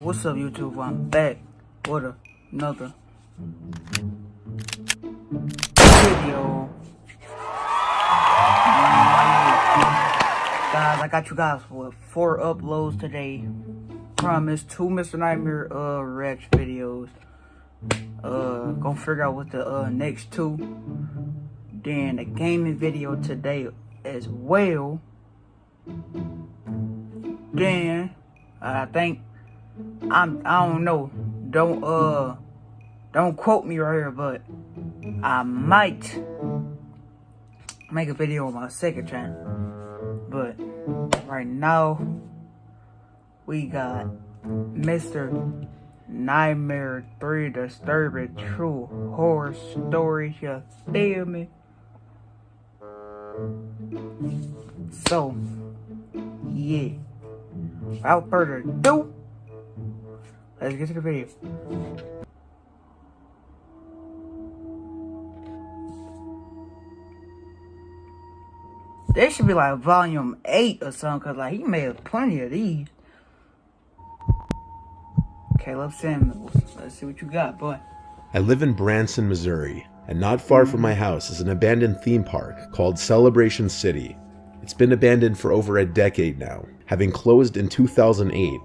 What's up, YouTube? I'm back with another video. Guys, I got you guys with 4 uploads today. Promise 2 Mr. Nightmare reaction videos. Gonna figure out what the next 2. Then a gaming video today as well. Then I think I don't know. Don't quote me right here, but I might make a video on my second channel. But right now we got Mr. Nightmare 3 Disturbing True Horror Story. You feel me? So yeah, without further ado, let's get to the video. They should be like volume 8 or something, cause like he made plenty of these. Caleb Samuels, let's see what you got, boy. I live in Branson, Missouri, and not far from my house is an abandoned theme park called Celebration City. It's been abandoned for over a decade now, having closed in 2008.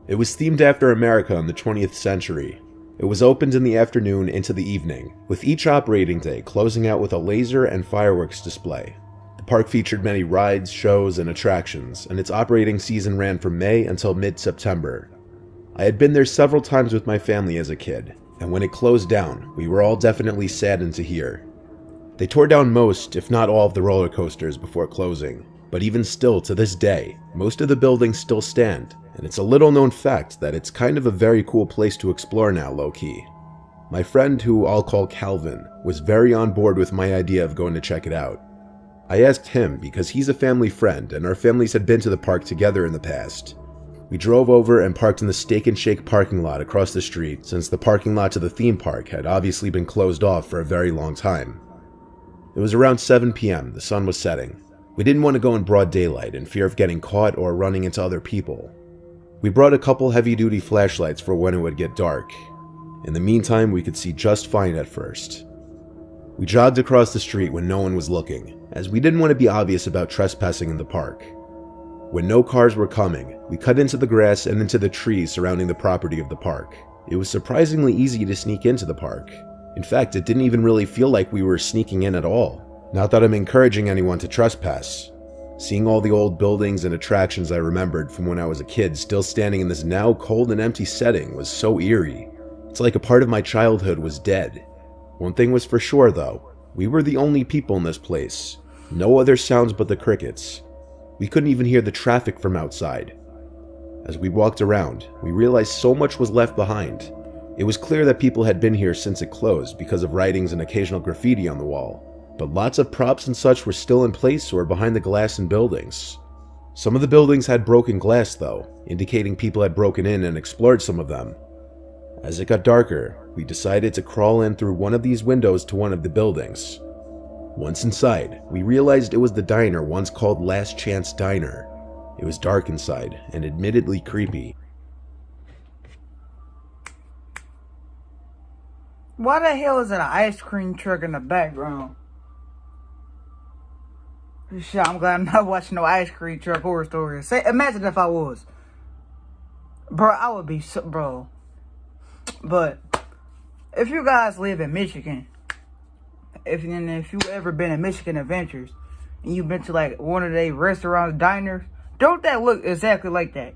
It was themed after America in the 20th century. It was opened in the afternoon into the evening, with each operating day closing out with a laser and fireworks display. The park featured many rides, shows, and attractions, and its operating season ran from May until mid-September. I had been there several times with my family as a kid, and when it closed down, we were all definitely saddened to hear. They tore down most, if not all, of the roller coasters before closing, but even still, to this day, most of the buildings still stand, and it's a little known fact that it's kind of a very cool place to explore now, low-key. My friend, who I'll call Calvin, was very on board with my idea of going to check it out. I asked him because he's a family friend and our families had been to the park together in the past. We drove over and parked in the Steak and Shake parking lot across the street, since the parking lot to the theme park had obviously been closed off for a very long time. It was around 7 p.m, the sun was setting. We didn't want to go in broad daylight in fear of getting caught or running into other people. We brought a couple heavy-duty flashlights for when it would get dark. In the meantime, we could see just fine at first. We jogged across the street when no one was looking, as we didn't want to be obvious about trespassing in the park. When no cars were coming, we cut into the grass and into the trees surrounding the property of the park. It was surprisingly easy to sneak into the park. In fact, it didn't even really feel like we were sneaking in at all. Not that I'm encouraging anyone to trespass. Seeing all the old buildings and attractions I remembered from when I was a kid still standing in this now cold and empty setting was so eerie. It's like a part of my childhood was dead. One thing was for sure though, we were the only people in this place. No other sounds but the crickets. We couldn't even hear the traffic from outside. As we walked around, we realized so much was left behind. It was clear that people had been here since it closed because of writings and occasional graffiti on the wall. But lots of props and such were still in place or behind the glass in buildings. Some of the buildings had broken glass though, indicating people had broken in and explored some of them. As it got darker, we decided to crawl in through one of these windows to one of the buildings. Once inside, we realized it was the diner once called Last Chance Diner. It was dark inside and admittedly creepy. Why the hell is it an ice cream truck in the background? Shit, I'm glad I'm not watching no ice cream truck horror stories. Imagine if I was. Bro, I would be so, bro. But if you guys live in Michigan, if you ever been in Michigan Adventures and you've been to like one of their restaurants, diners, don't that look exactly like that?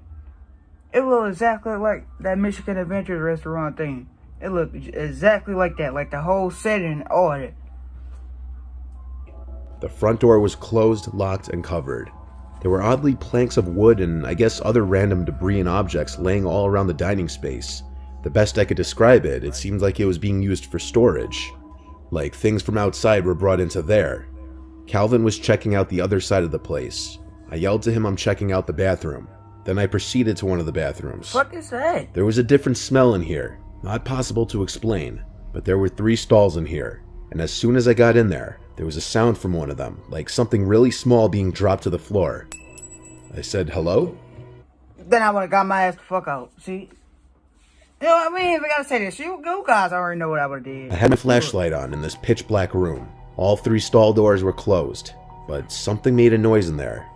It looks exactly like that Michigan Adventures restaurant thing. It looked exactly like that, like the whole setting, all of it. The front door was closed, locked, and covered. There were oddly planks of wood and I guess other random debris and objects laying all around the dining space. The best I could describe it, it seemed like it was being used for storage. Like things from outside were brought into there. Calvin was checking out the other side of the place. I yelled to him I'm checking out the bathroom. Then I proceeded to one of the bathrooms. What is that? There was a different smell in here. Not possible to explain, but there were 3 stalls in here. And as soon as I got in there was a sound from one of them, like something really small being dropped to the floor. I said, "Hello?" Then I would have got my ass the fuck out. See? You know, we ain't even gotta say this. You guys already know what I would've did. I had my flashlight on in this pitch black room. All 3 stall doors were closed, but something made a noise in there.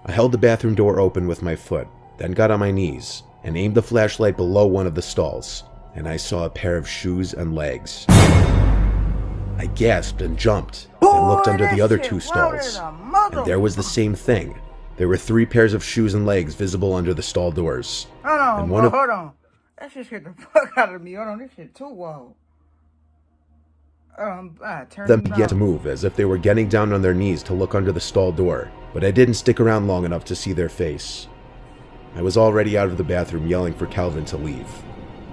I held the bathroom door open with my foot, then got on my knees and aimed the flashlight below one of the stalls, and I saw a pair of shoes and legs. I gasped and jumped, and looked under the other 2 stalls, and there was the same thing. There were 3 pairs of shoes and legs visible under the stall doors. Hold on, and bro, hold on. That shit scared the fuck out of me. Hold on, this shit too wild. Turn them began to move as if they were getting down on their knees to look under the stall door, but I didn't stick around long enough to see their face. I was already out of the bathroom yelling for Calvin to leave.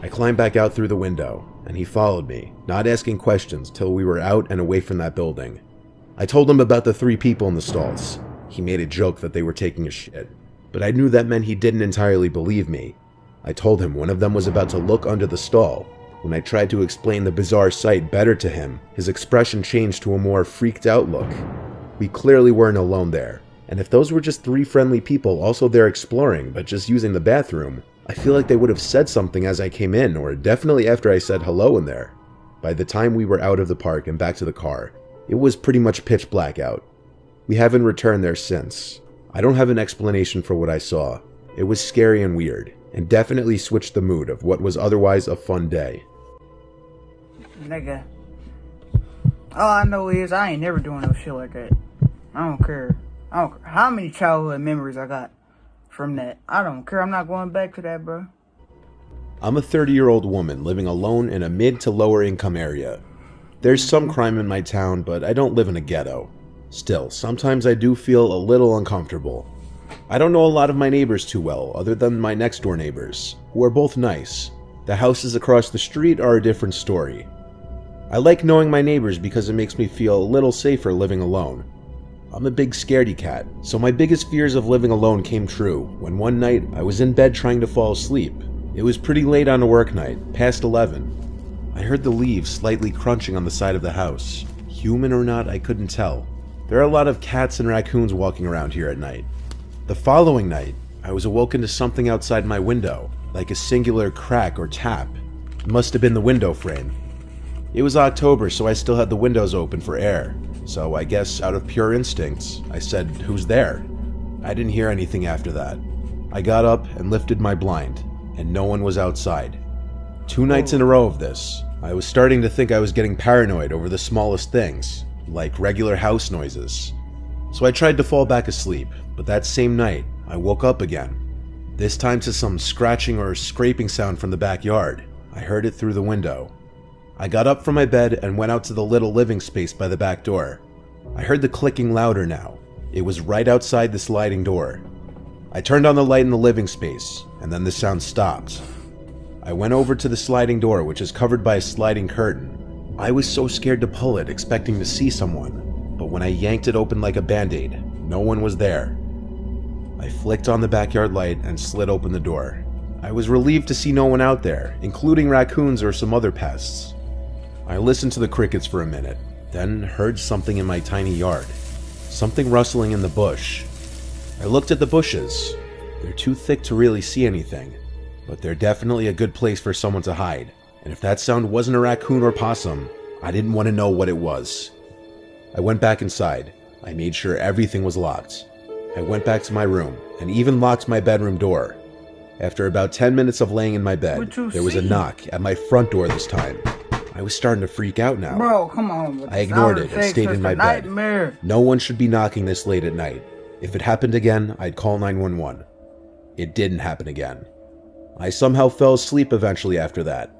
I climbed back out through the window, and he followed me, not asking questions till we were out and away from that building. I told him about the 3 people in the stalls. He made a joke that they were taking a shit, but I knew that meant he didn't entirely believe me. I told him one of them was about to look under the stall. When I tried to explain the bizarre sight better to him, his expression changed to a more freaked out look. We clearly weren't alone there, and if those were just 3 friendly people also there exploring but just using the bathroom, I feel like they would have said something as I came in, or definitely after I said hello in there. By the time we were out of the park and back to the car, it was pretty much pitch black out. We haven't returned there since. I don't have an explanation for what I saw. It was scary and weird, and definitely switched the mood of what was otherwise a fun day. Nigga. All I know is I ain't never doing no shit like that. I don't care. I don't care how many childhood memories I got from that. I don't care. I'm not going back to that, bro. I'm a 30-year-old woman living alone in a mid to lower income area. There's some crime in my town, but I don't live in a ghetto. Still, sometimes I do feel a little uncomfortable. I don't know a lot of my neighbors too well, other than my next door neighbors, who are both nice. The houses across the street are a different story. I like knowing my neighbors because it makes me feel a little safer living alone. I'm a big scaredy cat, so my biggest fears of living alone came true when one night I was in bed trying to fall asleep. It was pretty late on a work night, past 11. I heard the leaves slightly crunching on the side of the house. Human or not, I couldn't tell. There are a lot of cats and raccoons walking around here at night. The following night, I was awoken to something outside my window, like a singular crack or tap. It must have been the window frame. It was October, so I still had the windows open for air. So I guess out of pure instincts, I said, "Who's there?" I didn't hear anything after that. I got up and lifted my blind, and no one was outside. 2 nights in a row of this, I was starting to think I was getting paranoid over the smallest things, like regular house noises. So I tried to fall back asleep, but that same night, I woke up again. This time to some scratching or scraping sound from the backyard. I heard it through the window. I got up from my bed and went out to the little living space by the back door. I heard the clicking louder now. It was right outside the sliding door. I turned on the light in the living space, and then the sound stopped. I went over to the sliding door, which is covered by a sliding curtain. I was so scared to pull it, expecting to see someone, but when I yanked it open like a band-aid, no one was there. I flicked on the backyard light and slid open the door. I was relieved to see no one out there, including raccoons or some other pests. I listened to the crickets for a minute, then heard something in my tiny yard. Something rustling in the bush. I looked at the bushes. They're too thick to really see anything, but they're definitely a good place for someone to hide. And if that sound wasn't a raccoon or possum, I didn't want to know what it was. I went back inside. I made sure everything was locked. I went back to my room and even locked my bedroom door. After about 10 minutes of laying in my bed, there was a knock at my front door this time. I was starting to freak out now. Bro, come on. I ignored it and stayed in my bed. No one should be knocking this late at night. If it happened again, I'd call 911. It didn't happen again. I somehow fell asleep eventually after that.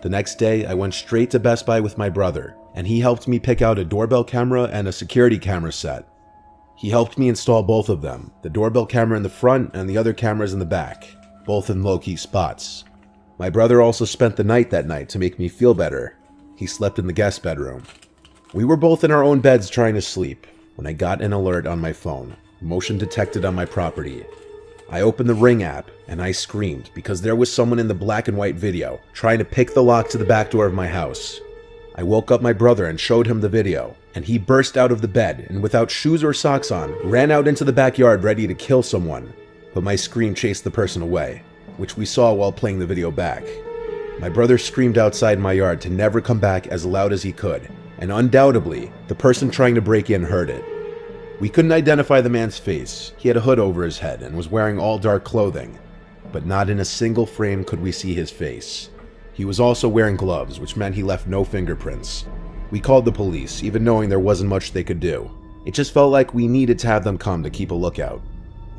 The next day, I went straight to Best Buy with my brother, and he helped me pick out a doorbell camera and a security camera set. He helped me install both of them, the doorbell camera in the front and the other cameras in the back, both in low-key spots. My brother also spent the night that night to make me feel better. He slept in the guest bedroom. We were both in our own beds trying to sleep when I got an alert on my phone, motion detected on my property. I opened the Ring app and I screamed because there was someone in the black and white video trying to pick the lock to the back door of my house. I woke up my brother and showed him the video, and he burst out of the bed and without shoes or socks on, ran out into the backyard ready to kill someone. But my scream chased the person away, which we saw while playing the video back. My brother screamed outside my yard to never come back as loud as he could, and undoubtedly, the person trying to break in heard it. We couldn't identify the man's face. He had a hood over his head and was wearing all dark clothing, but not in a single frame could we see his face. He was also wearing gloves, which meant he left no fingerprints. We called the police, even knowing there wasn't much they could do. It just felt like we needed to have them come to keep a lookout.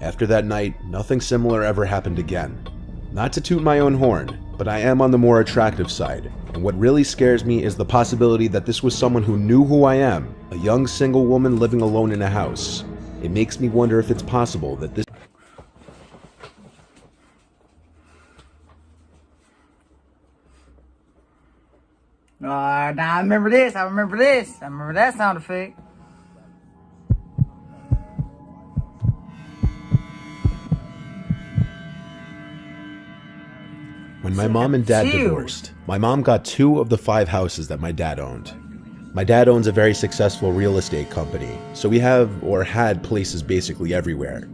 After that night, nothing similar ever happened again. Not to toot my own horn, but I am on the more attractive side, and what really scares me is the possibility that this was someone who knew who I am, a young single woman living alone in a house. It makes me wonder if it's possible that this... Now I remember this. I remember that sound effect. When my mom and dad divorced, my mom got 2 of the 5 houses that my dad owned. My dad owns a very successful real estate company, so we have or had places basically everywhere.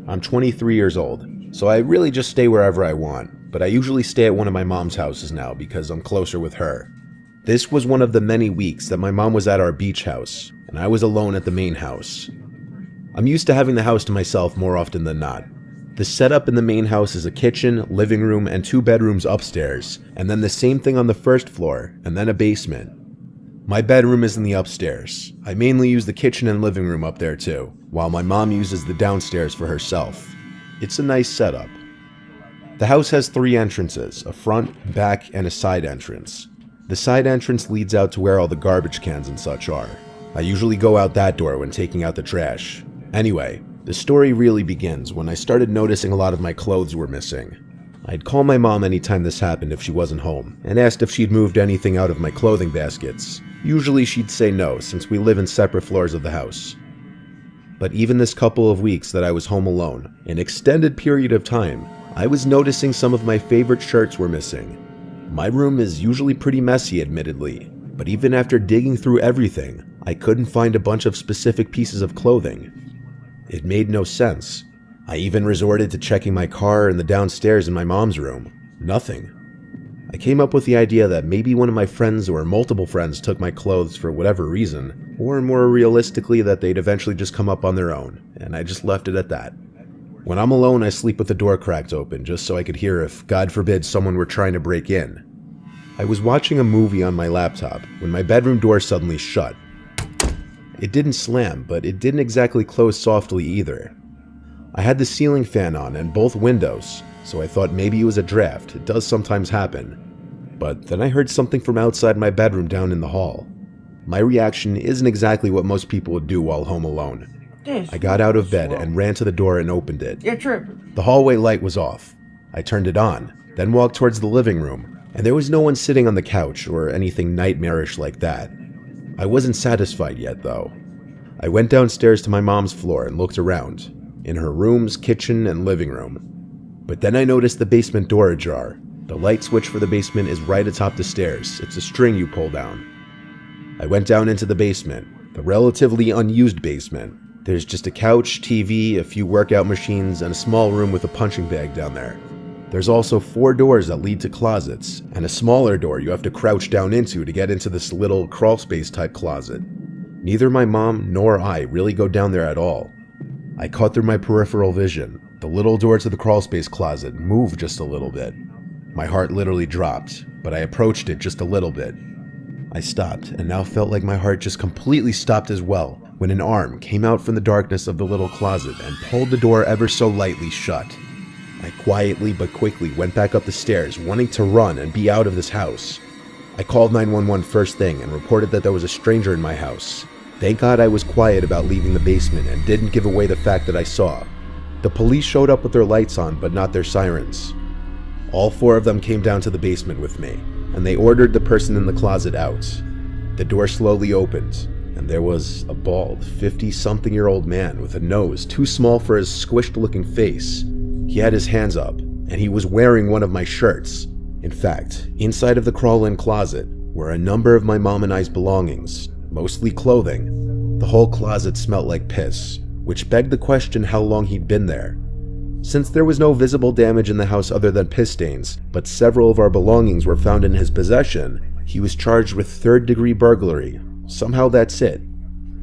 I'm 23 years old, so I really just stay wherever I want, but I usually stay at one of my mom's houses now because I'm closer with her. This was one of the many weeks that my mom was at our beach house, and I was alone at the main house. I'm used to having the house to myself more often than not. The setup in the main house is a kitchen, living room, and 2 bedrooms upstairs, and then the same thing on the first floor, and then a basement. My bedroom is in the upstairs. I mainly use the kitchen and living room up there too, while my mom uses the downstairs for herself. It's a nice setup. The house has 3 entrances, a front, back, and a side entrance. The side entrance leads out to where all the garbage cans and such are. I usually go out that door when taking out the trash. Anyway, the story really begins when I started noticing a lot of my clothes were missing. I'd call my mom anytime this happened if she wasn't home, and asked if she'd moved anything out of my clothing baskets. Usually she'd say no, since we live in separate floors of the house. But even this couple of weeks that I was home alone, an extended period of time, I was noticing some of my favorite shirts were missing. My room is usually pretty messy, admittedly, but even after digging through everything, I couldn't find a bunch of specific pieces of clothing. It made no sense. I even resorted to checking my car and the downstairs in my mom's room. Nothing. I came up with the idea that maybe one of my friends or multiple friends took my clothes for whatever reason, or more realistically that they'd eventually just come up on their own, and I just left it at that. When I'm alone, I sleep with the door cracked open just so I could hear if, God forbid, someone were trying to break in. I was watching a movie on my laptop when my bedroom door suddenly shut. It didn't slam, but it didn't exactly close softly either. I had the ceiling fan on and both windows, so I thought maybe it was a draft. It does sometimes happen. But then I heard something from outside my bedroom down in the hall. My reaction isn't exactly what most people would do while home alone. I got out of bed and ran to the door and opened it. You're tripping. The hallway light was off. I turned it on, then walked towards the living room, and there was no one sitting on the couch or anything nightmarish like that. I wasn't satisfied yet, though. I went downstairs to my mom's floor and looked around, in her rooms, kitchen, and living room. But then I noticed the basement door ajar. The light switch for the basement is right atop the stairs. It's a string you pull down. I went down into the basement, the relatively unused basement. There's just a couch, TV, a few workout machines, and a small room with a punching bag down there. There's also 4 doors that lead to closets, and a smaller door you have to crouch down into to get into this little crawl space type closet. Neither my mom nor I really go down there at all. I caught through my peripheral vision. The little door to the crawl space closet moved just a little bit. My heart literally dropped, but I approached it just a little bit. I stopped, and now felt like my heart just completely stopped as well, when an arm came out from the darkness of the little closet and pulled the door ever so lightly shut. I quietly but quickly went back up the stairs, wanting to run and be out of this house. I called 911 first thing and reported that there was a stranger in my house. Thank God I was quiet about leaving the basement and didn't give away the fact that I saw. The police showed up with their lights on, but not their sirens. All 4 of them came down to the basement with me, and they ordered the person in the closet out. The door slowly opened, and there was a bald, 50-something-year-old man with a nose too small for his squished-looking face. He had his hands up, and he was wearing one of my shirts. In fact, inside of the crawl-in closet were a number of my mom and I's belongings, mostly clothing. The whole closet smelled like piss, which begged the question how long he'd been there. Since there was no visible damage in the house other than piss stains, but several of our belongings were found in his possession, he was charged with third-degree burglary. Somehow that's it.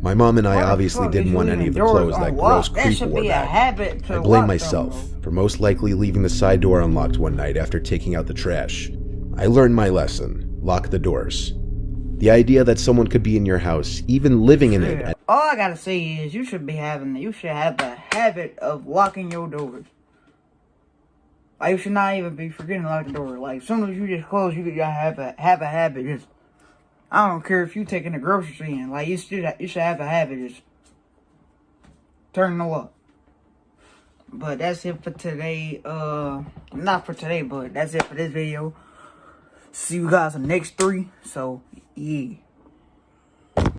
My mom and I obviously didn't want any of the clothes that gross creep wore back. I blame myself for most likely leaving the side door unlocked one night after taking out the trash. I learned my lesson. Lock the doors. The idea that someone could be in your house, even living in it. All I gotta say is you should have the habit of locking your doors. Like, you should not even be forgetting to lock the door. Like, as soon as you just close, you gotta have a habit. Just, I don't care if you taking the groceries in. Like, you should have a habit. Just turning the lock. But that's it for today. Not for today, but that's it for this video. See you guys in the next 3. So, yeah.